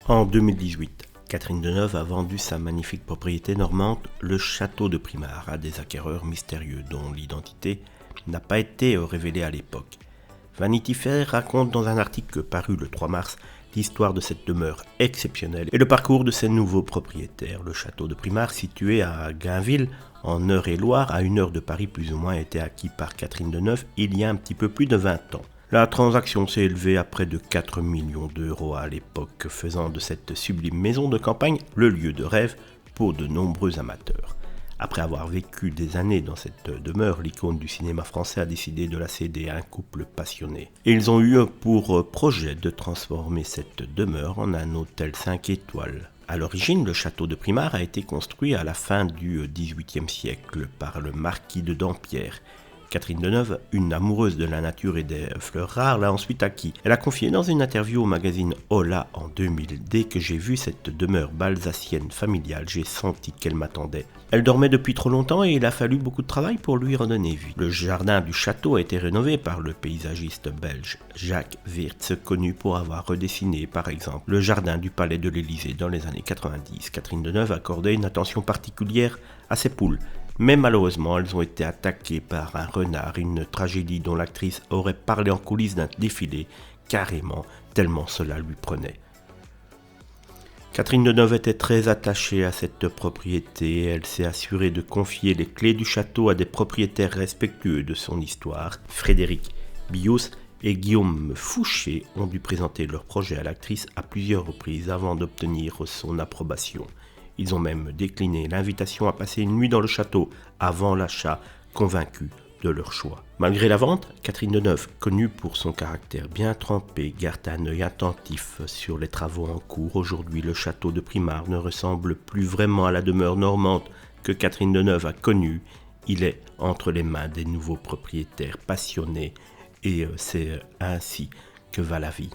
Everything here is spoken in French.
En 2018, Catherine Deneuve a vendu sa magnifique propriété normande, le château de Primard, à des acquéreurs mystérieux dont l'identité n'a pas été révélée à l'époque. Vanity Fair raconte dans un article paru le 3 mars l'histoire de cette demeure exceptionnelle et le parcours de ses nouveaux propriétaires. Le château de Primard, situé à Gainville, en Eure-et-Loir, à 1 heure de Paris plus ou moins, a été acquis par Catherine Deneuve il y a un petit peu plus de 20 ans. La transaction s'est élevée à près de 4 millions d'euros à l'époque, faisant de cette sublime maison de campagne le lieu de rêve pour de nombreux amateurs. Après avoir vécu des années dans cette demeure, l'icône du cinéma français a décidé de la céder à un couple passionné. Et ils ont eu pour projet de transformer cette demeure en un hôtel 5 étoiles. À l'origine, le château de Primard a été construit à la fin du XVIIIe siècle par le marquis de Dampierre. Catherine Deneuve, une amoureuse de la nature et des fleurs rares, l'a ensuite acquis. Elle a confié dans une interview au magazine Hola en 2000 « Dès que j'ai vu cette demeure balsacienne familiale, j'ai senti qu'elle m'attendait. Elle dormait depuis trop longtemps et il a fallu beaucoup de travail pour lui redonner vie. Le jardin du château a été rénové par le paysagiste belge Jacques Wirtz, connu pour avoir redessiné par exemple le jardin du palais de l'Élysée dans les années 90. Catherine Deneuve accordait une attention particulière à ses poules. Mais malheureusement, elles ont été attaquées par un renard, une tragédie dont l'actrice aurait parlé en coulisses d'un défilé, carrément, tellement cela lui prenait. Catherine Deneuve était très attachée à cette propriété, elle s'est assurée de confier les clés du château à des propriétaires respectueux de son histoire. Frédéric Bios et Guillaume Fouché ont dû présenter leur projet à l'actrice à plusieurs reprises avant d'obtenir son approbation. Ils ont même décliné l'invitation à passer une nuit dans le château avant l'achat, convaincus de leur choix. Malgré la vente, Catherine Deneuve, connue pour son caractère bien trempé, garde un œil attentif sur les travaux en cours. Aujourd'hui, le château de Primard ne ressemble plus vraiment à la demeure normande que Catherine Deneuve a connue. Il est entre les mains des nouveaux propriétaires passionnés et c'est ainsi que va la vie.